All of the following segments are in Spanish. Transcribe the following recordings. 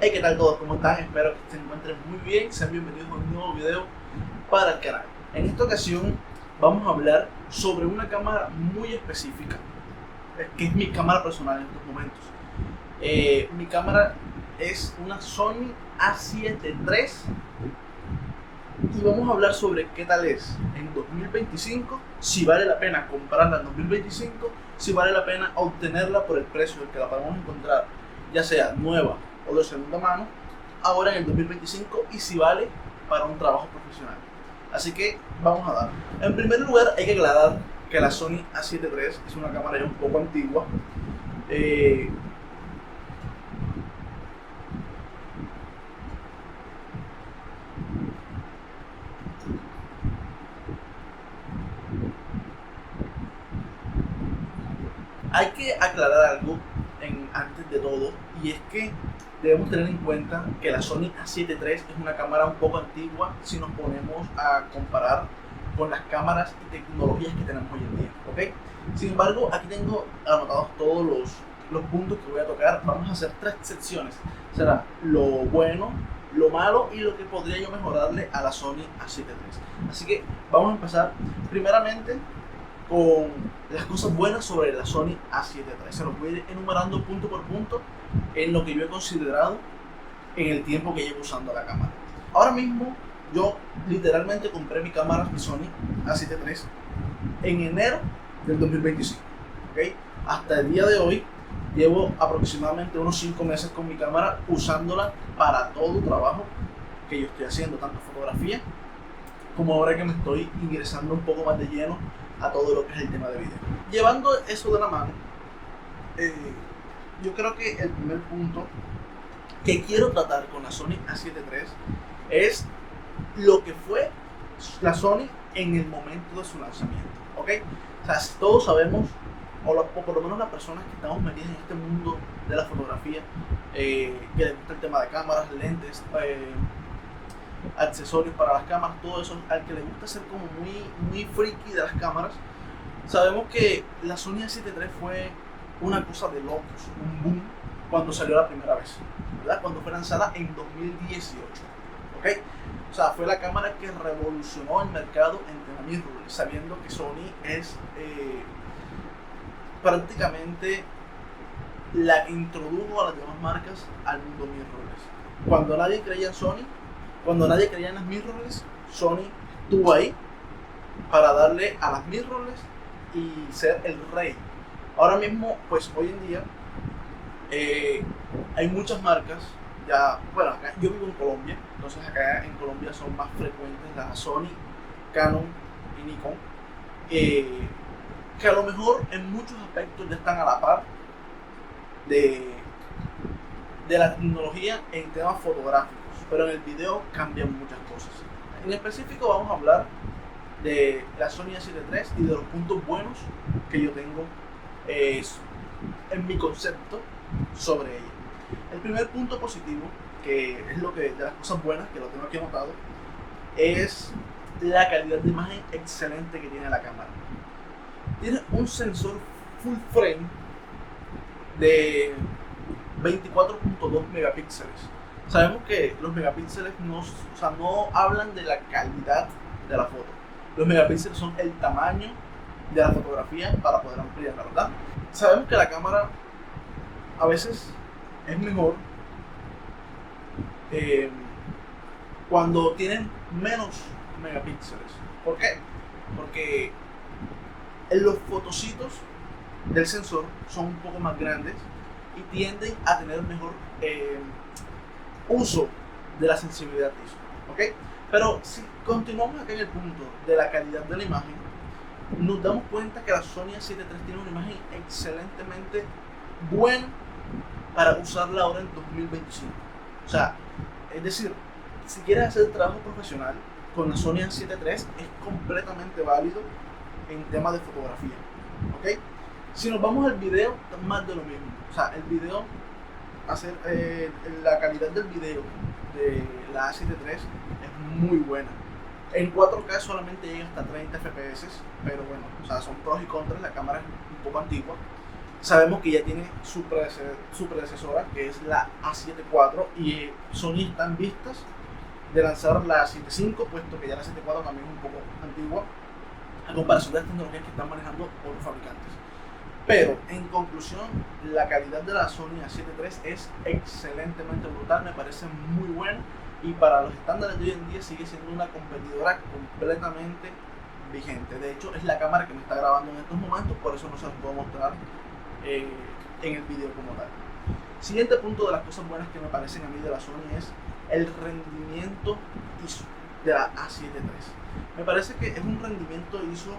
Hey, ¿qué tal todos? ¿Cómo están? Espero que se encuentren muy bien. Sean bienvenidos a un nuevo video para el canal. En esta ocasión vamos a hablar sobre una cámara muy específica, que es mi cámara personal en estos momentos. Mi cámara es una Sony A7 III y vamos a hablar sobre qué tal es en 2025, si vale la pena comprarla en 2025, si vale la pena obtenerla por el precio del que la podemos encontrar, ya sea nueva o de segunda mano, ahora en el 2025, y si vale para un trabajo profesional. Así que vamos a dar. En primer lugar, hay que aclarar que la Sony A7 III es una cámara ya un poco antigua. Hay que aclarar algo antes de todo, y es que debemos tener en cuenta que la Sony A7 III es una cámara un poco antigua si nos ponemos a comparar con las cámaras y tecnologías que tenemos hoy en día, ¿ok? Sin embargo, aquí tengo anotados todos los puntos que voy a tocar. Vamos a hacer 3 secciones. Será lo bueno, lo malo y lo que podría yo mejorarle a la Sony A7 III. Así que vamos a empezar primeramente con las cosas buenas sobre la Sony A7 III. Se los voy a ir enumerando punto por punto en lo que yo he considerado en el tiempo que llevo usando la cámara. Ahora mismo yo literalmente compré mi cámara, mi Sony A7 III, en enero del 2025, ¿okay? Hasta el día de hoy llevo aproximadamente unos 5 meses con mi cámara, usándola para todo trabajo que yo estoy haciendo, tanto fotografía como ahora que me estoy ingresando un poco más de lleno a todo lo que es el tema de video. Llevando eso de la mano, yo creo que el primer punto que quiero tratar con la Sony A7 III es lo que fue la Sony en el momento de su lanzamiento, ¿ok? O sea, todos sabemos, o por lo menos las personas que estamos metidas en este mundo de la fotografía, que les gusta el tema de cámaras, lentes, accesorios para las cámaras, todo eso, al que le gusta ser como muy freaky de las cámaras, sabemos que la Sony A7 III fue una cosa de locos, un boom cuando salió la primera vez, ¿verdad? Cuando fue lanzada en 2018, ¿ok? O sea, fue la cámara que revolucionó el mercado en tema mirrorless, sabiendo que Sony es prácticamente la que introdujo a las demás marcas al mundo mirrorless. Cuando nadie creía en Sony, cuando nadie creía en las mirrorless, Sony estuvo ahí para darle a las mirrorless y ser el rey. Ahora mismo, pues hoy en día, hay muchas marcas. Ya, bueno, acá, yo vivo en Colombia, entonces acá en Colombia son más frecuentes las Sony, Canon y Nikon, que a lo mejor en muchos aspectos ya están a la par de la tecnología en temas fotográficos, pero en el video cambian muchas cosas. En específico vamos a hablar de la Sony A7 III y de los puntos buenos que yo tengo en mi concepto sobre ella. El primer punto positivo, que es lo que de las cosas buenas, que lo tengo aquí anotado, es la calidad de imagen excelente que tiene la cámara. Tiene un sensor full frame de 24.2 megapíxeles. Sabemos que los megapíxeles no hablan de la calidad de la foto. Los megapíxeles son el tamaño de la fotografía para poder ampliarla, ¿verdad? Sabemos que la cámara a veces es mejor cuando tienen menos megapíxeles. ¿Por qué? Porque los fotocitos del sensor son un poco más grandes y tienden a tener mejor uso de la sensibilidad visual, ¿ok? Pero si continuamos acá en el punto de la calidad de la imagen, nos damos cuenta que la Sony A7 III tiene una imagen excelentemente buena para usarla ahora en 2025. O sea, es decir, si quieres hacer trabajo profesional con la Sony A7 III es completamente válido en temas de fotografía, ¿ok? Si nos vamos al video, más de lo mismo. O sea, el video, la calidad del video de la A7 III es muy buena. En 4K solamente llega hasta 30 FPS, pero bueno, o sea, son pros y contras. La cámara es un poco antigua. Sabemos que ya tiene su predecesora, que es la A7 IV, y Sony está en vistas de lanzar la A7 V, puesto que ya la A7 IV también es un poco antigua a comparación de las tecnologías que están manejando otros fabricantes. Pero, en conclusión, la calidad de la Sony A7 III es excelentemente brutal, me parece muy buena, y para los estándares de hoy en día sigue siendo una competidora completamente vigente. De hecho, es la cámara que me está grabando en estos momentos, por eso no se los puedo mostrar en el video como tal. Siguiente punto de las cosas buenas que me parecen a mí de la Sony es el rendimiento ISO de la A7 III. Me parece que es un rendimiento ISO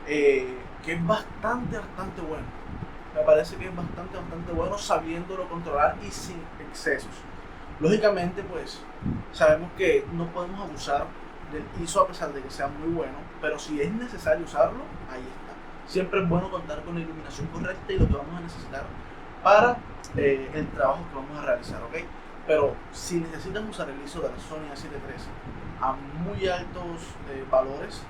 que es bastante bueno. Me parece que es bastante bueno sabiéndolo controlar y sin excesos. Lógicamente, pues sabemos que no podemos abusar del ISO a pesar de que sea muy bueno, pero si es necesario usarlo, ahí está. Siempre es bueno contar con la iluminación correcta y lo que vamos a necesitar para el trabajo que vamos a realizar, ¿ok? Pero si necesitas usar el ISO de la Sony A7 III a muy altos valores,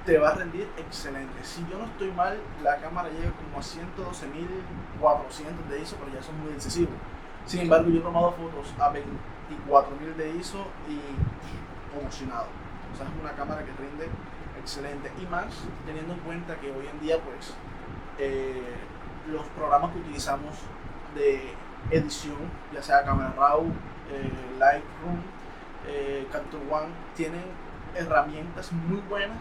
te va a rendir excelente. Si yo no estoy mal, la cámara llega como a 112.400 de ISO, pero ya eso es muy excesivo. Sin embargo, yo he tomado fotos a 24.000 de ISO y emocionado. O sea, es una cámara que rinde excelente, y más teniendo en cuenta que hoy en día pues los programas que utilizamos de edición, ya sea Camera Raw, Lightroom, Capture One, tienen herramientas muy buenas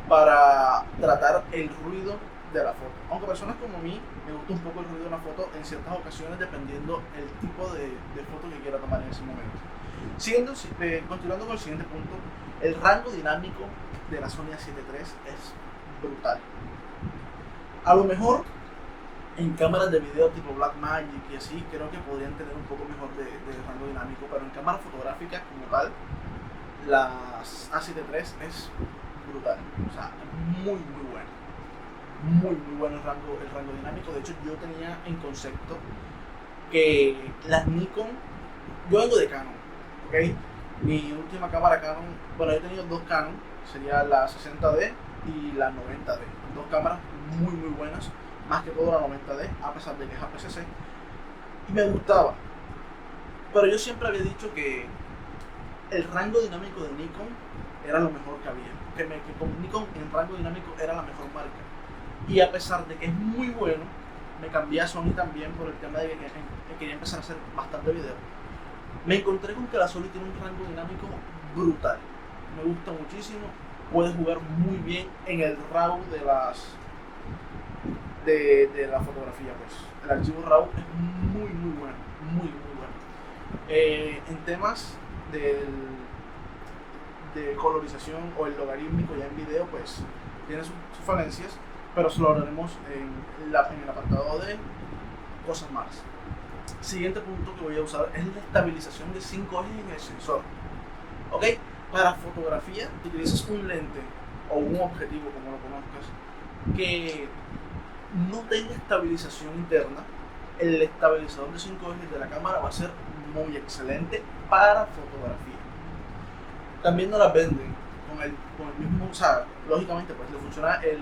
para tratar el ruido de la foto. Aunque personas como a mí me gusta un poco el ruido de una foto en ciertas ocasiones, dependiendo el tipo de foto que quiera tomar en ese momento. Continuando con el siguiente punto, el rango dinámico de la Sony A7 III es brutal. A lo mejor en cámaras de video tipo Blackmagic y así, creo que podrían tener un poco mejor de rango dinámico, pero en cámaras fotográficas como tal, la A7 III es brutal. O sea, muy bueno. Muy bueno el rango dinámico. De hecho, yo tenía en concepto que las Nikon, yo vengo de Canon, ¿ok? Mi última cámara Canon, bueno, yo he tenido dos Canon, sería la 60D y la 90D, dos cámaras muy buenas, más que todo la 90D, a pesar de que es APS-C, y me gustaba, pero yo siempre había dicho que el rango dinámico de Nikon era lo mejor que había, que con Nikon en rango dinámico era la mejor marca, y a pesar de que es muy bueno, me cambié a Sony también por el tema de que quería empezar a hacer bastante video. Me encontré con que la Sony tiene un rango dinámico brutal, me gusta muchísimo, puedes jugar muy bien en el RAW de la fotografía, pues el archivo RAW es muy bueno, muy bueno. En temas de colorización o el logarítmico ya en video, pues tiene sus falencias, pero eso lo hablaremos en el apartado de cosas malas. Siguiente punto que voy a usar es la estabilización de 5 ejes en el sensor. ¿Ok? Para fotografía utilizas un lente o un objetivo, como lo conozcas, que no tenga estabilización interna. El estabilizador de 5 ejes de la cámara va a ser muy excelente para fotografía. También no las venden con el mismo, o sea, lógicamente pues le funciona el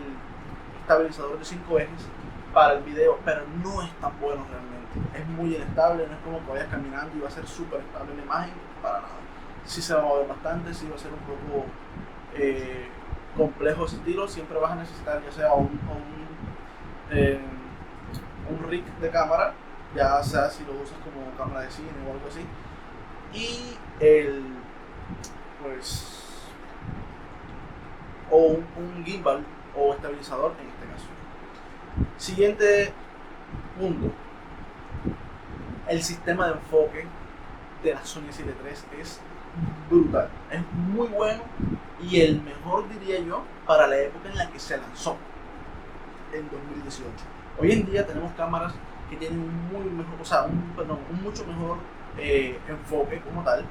estabilizador de 5 ejes para el video, pero no es tan bueno realmente. Es muy inestable, no es como que vayas caminando y va a ser súper estable la imagen, para nada. Sí se va a mover bastante, sí va a ser un poco complejo ese tiro. Siempre vas a necesitar ya sea un rig de cámara, ya sea si lo usas como cámara de cine o algo así, y un gimbal o estabilizador en este caso. Siguiente punto, el sistema de enfoque de la Sony A7 III es brutal, es muy bueno y el mejor, diría yo, para la época en la que se lanzó, en 2018. Hoy en día tenemos cámaras que tienen un mucho mejor enfoque como tal,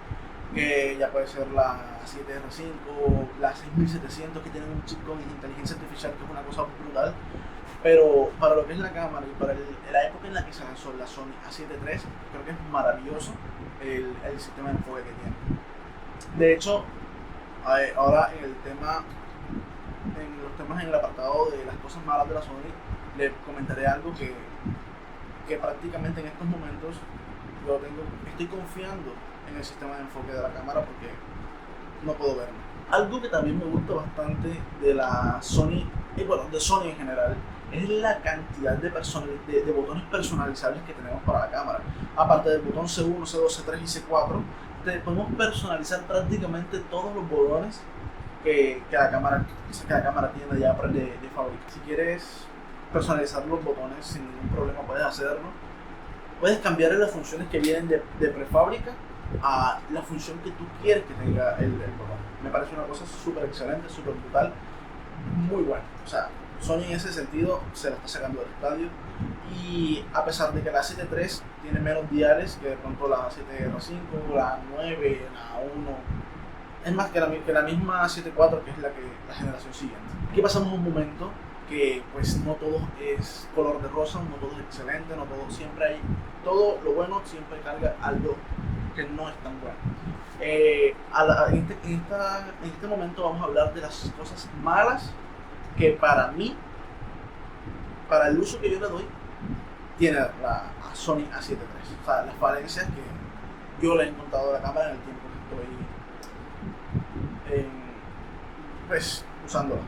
que ya puede ser la 7R5, la 6700, que tienen un chip con inteligencia artificial, que es una cosa brutal. Pero para lo que es la cámara y para la época en la que se lanzó la Sony A7 III, creo que es maravilloso el sistema de enfoque que tiene. De hecho, ahora en los temas en el apartado de las cosas malas de la Sony, le comentaré algo que prácticamente en estos momentos estoy confiando en el sistema de enfoque de la cámara porque no puedo verlo. Algo que también me gusta bastante de la Sony, y bueno, de Sony en general, es la cantidad de botones personalizables que tenemos para la cámara. Aparte del botón C1, C2, C3 y C4, podemos personalizar prácticamente todos los botones que la cámara tiene ya de fábrica. Si quieres personalizar los botones sin ningún problema, puedes hacerlo. Puedes cambiar las funciones que vienen de prefábrica a la función que tú quieres que tenga el botón. Me parece una cosa súper excelente, súper brutal, muy buena. O sea, Sony en ese sentido se la está sacando del estadio. Y a pesar de que la 7.3 tiene menos diales que de pronto la 7R5, la 9, la 1, es más que la misma 7.4, que es la generación siguiente. Aquí pasamos un momento que pues no todo es color de rosa, no todo es excelente, no todo, siempre hay, todo lo bueno siempre carga algo que no es tan bueno. En este momento vamos a hablar de las cosas malas que para mí, para el uso que yo le doy, tiene la Sony A7 III. O sea, las falencias que yo le he encontrado a la cámara en el tiempo que estoy pues, usándola.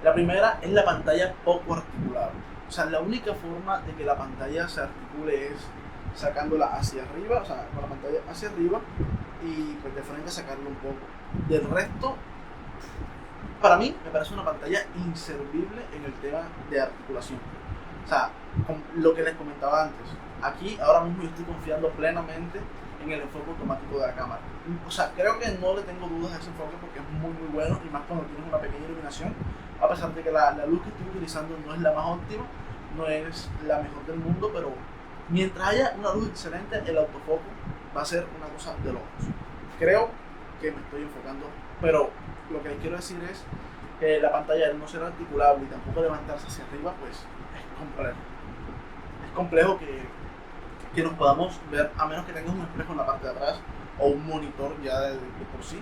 La primera es la pantalla poco articulada. O sea, la única forma de que la pantalla se articule es sacándola hacia arriba, o sea, con la pantalla hacia arriba y pues de frente sacarlo un poco. Del resto, para mí me parece una pantalla inservible en el tema de articulación. O sea, con lo que les comentaba antes, aquí ahora mismo yo estoy confiando plenamente en el enfoque automático de la cámara. O sea, creo que no le tengo dudas a ese enfoque porque es muy muy bueno, y más cuando tienes una pequeña iluminación, a pesar de que la luz que estoy utilizando no es la más óptima, no es la mejor del mundo, pero mientras haya una luz excelente, el autofoco va a ser una cosa de locos. Creo que me estoy enfocando, pero lo que les quiero decir es que la pantalla, al no ser articulable y tampoco levantarse hacia arriba, pues es complejo. Es complejo que nos podamos ver, a menos que tengas un espejo en la parte de atrás o un monitor ya de por sí,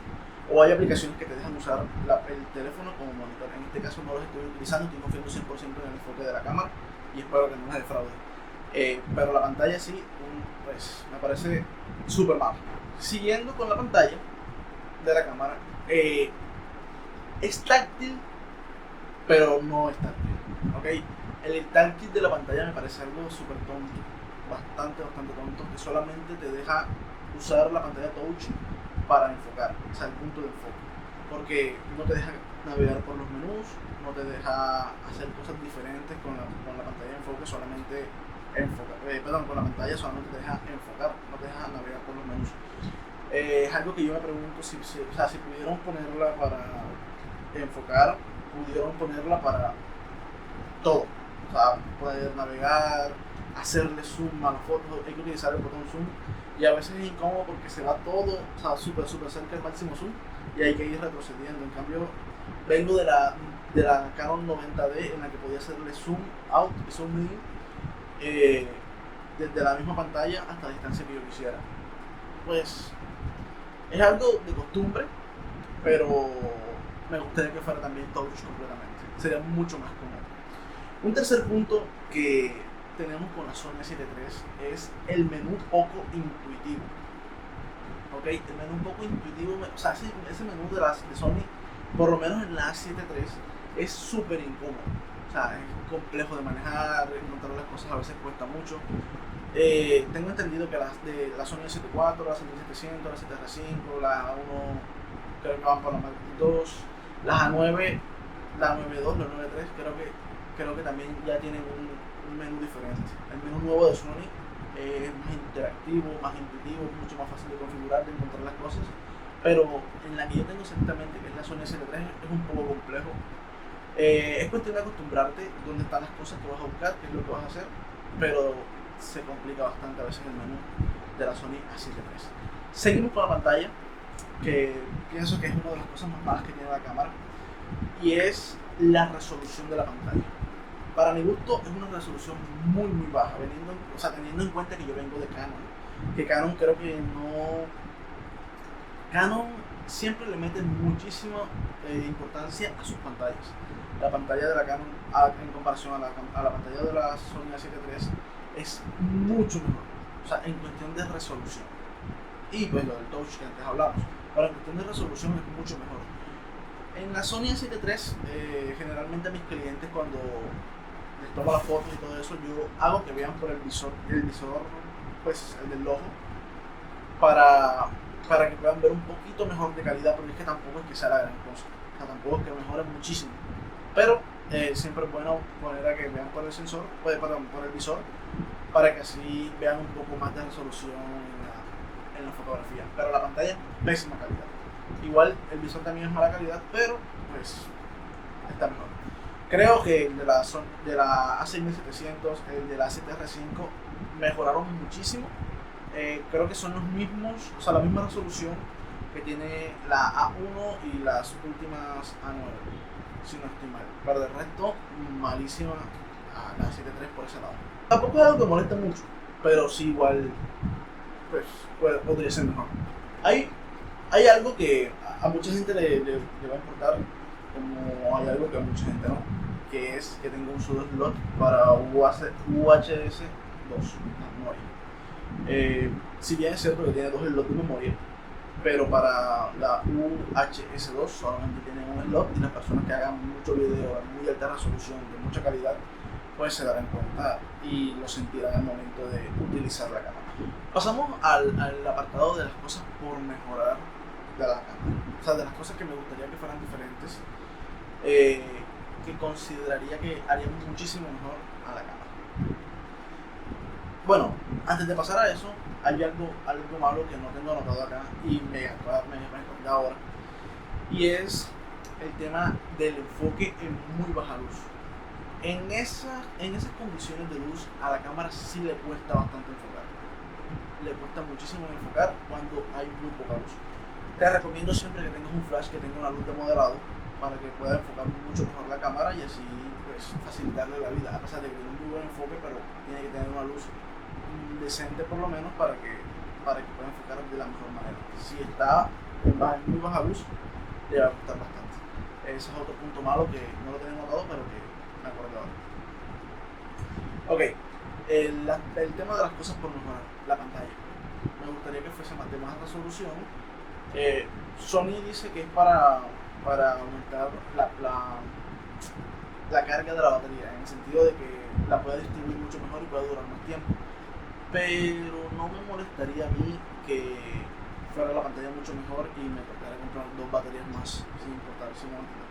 o hay aplicaciones que te dejan usar el teléfono como monitor. En este caso no los estoy utilizando, estoy confiando 100% en el enfoque de la cámara y espero que no nos defraude. Pero la pantalla sí, pues me parece súper mal. Siguiendo con la pantalla de la cámara, es táctil, pero no es táctil, ¿ok? El táctil de la pantalla me parece algo súper tonto, bastante tonto, que solamente te deja usar la pantalla touch para enfocar, o sea, el punto de enfoque, porque no te deja navegar por los menús, no te deja hacer cosas diferentes con la pantalla de enfoque, solamente con la pantalla solamente te deja enfocar, no te deja navegar por los menús. Es algo que yo me pregunto si pudieron ponerla para enfocar, pudieron ponerla para todo, o sea, poder navegar, hacerle zoom a las fotos, hay que utilizar el botón zoom y a veces es incómodo porque se va todo, o sea, súper cerca del máximo zoom y hay que ir retrocediendo. En cambio, vengo de la Canon 90D en la que podía hacerle zoom out y zoom in desde la misma pantalla hasta la distancia que yo quisiera. Pues es algo de costumbre, pero me gustaría que fuera también touch completamente, sería mucho más cómodo. Un tercer punto que tenemos con la Sony A7 III es el menú poco intuitivo. ¿Ok? El menú poco intuitivo, o sea, ese menú de Sony, por lo menos en la A7 III, es súper incómodo. O sea, es complejo de manejar, encontrar las cosas a veces cuesta mucho. Tengo entendido que de la Sony A7 IV, la 7700, la 7R5, la A1, creo que van por la Mark II, las A9, la 9.2, la 9.3, creo que también ya tienen un menú diferente. El menú nuevo de Sony es más interactivo, más intuitivo, mucho más fácil de configurar, de encontrar las cosas, pero en la que yo tengo exactamente, que es la Sony A7 III, es un poco complejo. Es cuestión de acostumbrarte dónde están las cosas que vas a buscar, qué es lo que vas a hacer, pero se complica bastante a veces el menú de la Sony A7 III. Seguimos con la pantalla, que pienso que es una de las cosas más malas que tiene la cámara, y es la resolución de la pantalla. Para mi gusto es una resolución muy baja, teniendo en cuenta que yo vengo de Canon, que Canon creo que no... Canon siempre le meten muchísima importancia a sus pantallas. La pantalla de la Canon en comparación a la pantalla de la Sony A7 III es mucho mejor, o sea, en cuestión de resolución. Y pues lo del touch que antes hablamos, pero en cuestión de resolución es mucho mejor. En la Sony A7 III, generalmente a mis clientes cuando les tomo las fotos y todo eso, yo hago que vean por el visor pues el del ojo, para que puedan ver un poquito mejor de calidad, porque es que tampoco es que sea la gran cosa, o sea, tampoco es que mejore muchísimo, pero siempre es bueno poner a que vean por el sensor, por el visor, para que así vean un poco más de resolución en la fotografía. Pero la pantalla, pésima calidad. Igual el visor también es mala calidad, pero pues está mejor. Creo que el de la A6700, el de la A7R5 mejoraron muchísimo. Creo que son los mismos, o sea, la misma resolución que tiene la A1 y las últimas A9, si no estoy mal. Pero del resto, malísima a la A7 III por ese lado. Tampoco es algo que molesta mucho, pero sí igual, pues, podría ser mejor. Hay algo que a mucha gente le va a importar, como hay algo que a mucha gente no, que es que tenga un solo slot para UHS 2, memoria. Si bien es cierto que tiene dos slots de memoria, pero para la UHS2 solamente tiene un slot, y las personas que hagan mucho video en muy alta resolución, de mucha calidad, pues se darán cuenta y lo sentirán al momento de utilizar la cámara. Pasamos al apartado de las cosas por mejorar de la cámara, o sea, de las cosas que me gustaría que fueran diferentes, que consideraría que harían muchísimo mejor a la cámara. Bueno, antes de pasar a eso, hay algo malo que no tengo anotado acá y me recordé ahora, y es el tema del enfoque en muy baja luz. En esas condiciones de luz a la cámara sí le cuesta bastante enfocar. Le cuesta muchísimo enfocar cuando hay muy poca luz. Te recomiendo siempre que tengas un flash que tenga una luz de moderado, para que pueda enfocar mucho mejor la cámara y así pues facilitarle la vida, a pesar de que tiene un muy buen enfoque, pero tiene que tener una luz decente por lo menos para que pueda enfocar de la mejor manera. Si está en muy baja luz, le va a costar bastante. Ese es otro punto malo que no lo tenemos notado, pero que me acuerdo ahora. Ok, el tema de las cosas por mejorar, la pantalla. Me gustaría que fuese de más resolución. Sony dice que es para aumentar la carga de la batería, en el sentido de que la pueda distribuir mucho mejor y pueda durar más tiempo. Pero no me molestaría a mí que fuera la pantalla mucho mejor y me tocara comprar dos baterías más, sin importar, sin importar.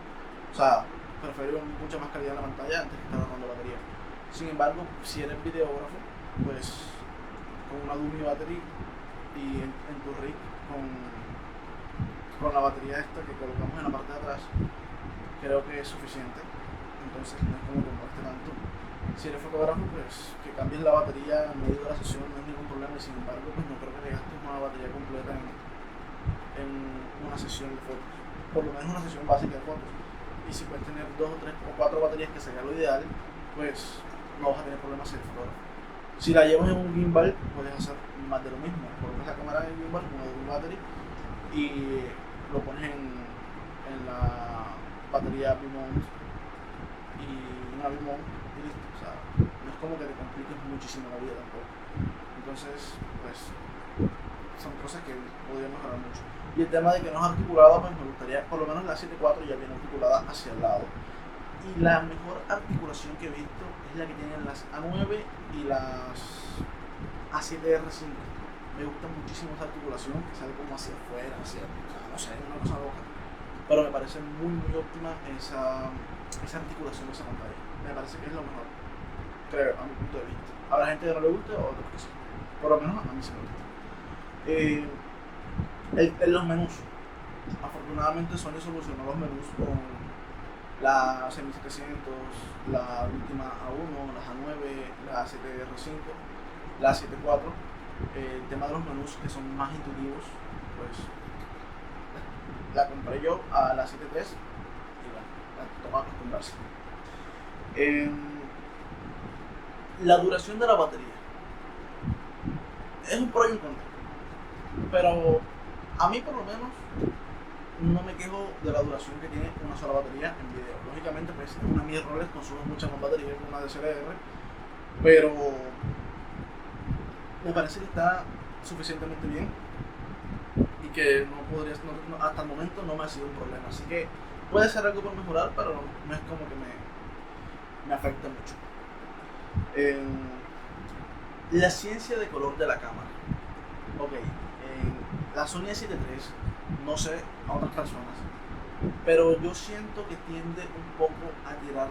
O sea, prefiero mucha más calidad en la pantalla antes que estar ahorrando batería. Sin embargo, si eres videógrafo, pues con una dummy battery y en tu rig con la batería esta que colocamos en la parte de atrás, creo que es suficiente. Entonces no es como que moleste tanto. Si eres fotógrafo, pues que cambies la batería en medio de la sesión no es ningún problema, y sin embargo pues no creo que te gastes una batería completa en una sesión de fotos, por lo menos una sesión básica de fotos. Y si puedes tener 2 o 3 o 4 baterías, que sería lo ideal, pues no vas a tener problemas si eres fotógrafo. Si la llevas en un gimbal, puedes hacer más de lo mismo. Colocas la cámara en el gimbal con una double battery y lo pones en la batería B-mount y una B-mount y listo. O sea, no es como que te compliques muchísimo la vida tampoco. Entonces, pues son cosas que podría mejorar mucho. Y el tema de que no es articulada, pues me gustaría, por lo menos la 7.4 ya viene articulada hacia el lado. Y la mejor articulación que he visto es la que tienen las A9 y las A7R5. Me gusta muchísimo esa articulación, que sale como hacia afuera, no sé, una cosa loca. Pero me parece muy óptima esa articulación de esa pantalla. Me parece que es lo mejor, creo, a mi punto de vista. Habrá gente que no le guste, o otros que sí. Por lo menos a mí sí me gusta. En los menús, afortunadamente Sony solucionó los menús con la 6700, la última A1, las A9, la A7R5, la A7 IV. El tema de los menús que son más intuitivos, pues la compré yo a la A7 III y bueno, la toma acostumbrarse. La duración de la batería es un pro y un contra, pero a mí por lo menos no me quejo de la duración que tiene una sola batería en video. Lógicamente, pues una mirrorless consume mucha más batería que una DSLR, pero me parece que está suficientemente bien y que hasta el momento no me ha sido un problema. Así que puede ser algo por mejorar, pero no es como que me afecta mucho. La ciencia de color de la cámara. Ok, la Sony A7 III, no sé a otras personas, pero yo siento que tiende un poco a tirar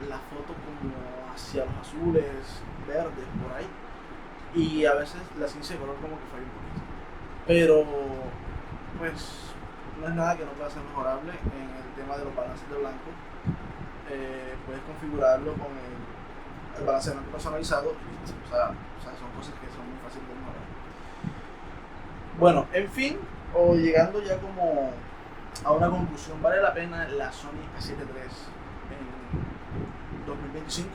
la foto como hacia los azules, verdes, por ahí. Y a veces la ciencia de color como que falla un poquito. Pero, pues, no es nada que no pueda ser mejorable en el tema de los balances de blanco. Puedes configurarlo con el balance de blanco personalizado. O sea, son cosas que son muy fáciles de mejorar. Bueno, en fin, o llegando ya como a una conclusión, ¿vale la pena la Sony A7 III en 2025?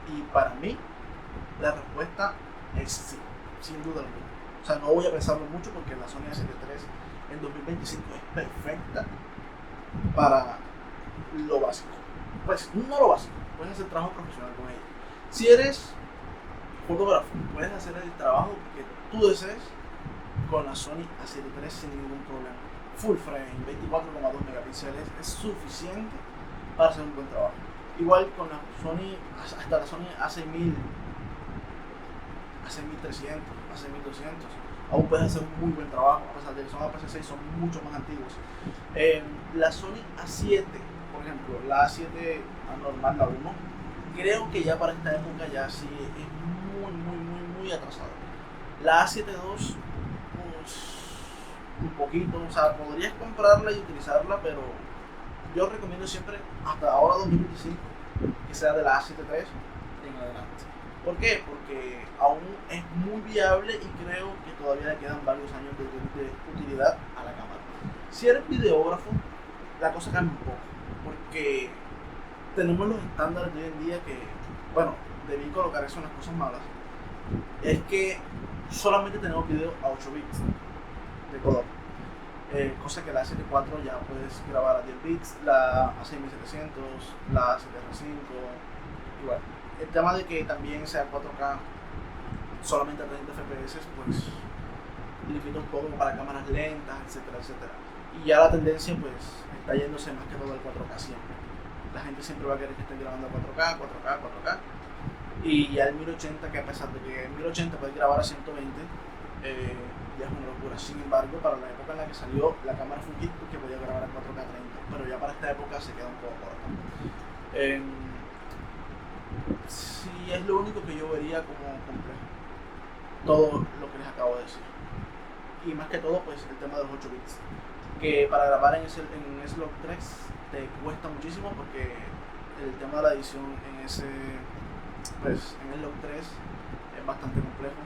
Y para mí, la respuesta es sí, sin duda alguna. O sea, no voy a pensarlo mucho porque la Sony A7 III en 2025 es perfecta para lo básico. Pues no lo básico, puedes hacer trabajo profesional con ella. Si eres fotógrafo, puedes hacer el trabajo que tú desees con la Sony A7 III sin ningún problema. Full frame, 24,2 megapíxeles es suficiente para hacer un buen trabajo. Igual con la Sony, hasta la Sony A6300, A6300, A6200, aún puedes hacer un muy buen trabajo, a pesar de que son APS-6, son mucho más antiguos. La Sony A7, por ejemplo, la A7 normal, la 1, creo que ya para esta época ya sí es muy atrasada. La A7 II, un poquito, o sea, podrías comprarla y utilizarla, pero yo recomiendo siempre, hasta ahora 2025, que sea de la A7 III en adelante. ¿Por qué? Porque aún es muy viable y creo que todavía le quedan varios años de utilidad a la cámara. Si eres videógrafo, la cosa cambia un poco, porque tenemos los estándares de hoy en día que, bueno, debí colocar eso en las cosas malas, es que solamente tenemos video a 8 bits de color. Cosa que la A7 IV ya puedes grabar a 10 bits, la A6700, la A7R5, igual. El tema de que también sea 4K solamente a 30 FPS, pues limita un poco para cámaras lentas, etcétera, etcétera. Y ya la tendencia pues está yéndose más que todo al 4K siempre. La gente siempre va a querer que estén grabando a 4K, 4K, 4K. Y ya el 1080, que a pesar de que el 1080 puede grabar a 120, ya es una locura. Sin embargo, para la época en la que salió, la cámara fue un hit porque podía grabar a 4K 30, pero ya para esta época se queda un poco corta. Sí, es lo único que yo vería como complejo, todo lo que les acabo de decir. Y más que todo, pues el tema de los 8 bits, que para grabar en S-Log 3 te cuesta muchísimo porque el tema de la edición en pues en el log 3 es bastante complejo,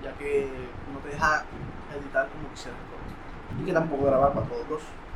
ya que no te deja editar como quisieras todo, y que tampoco grabar para todos los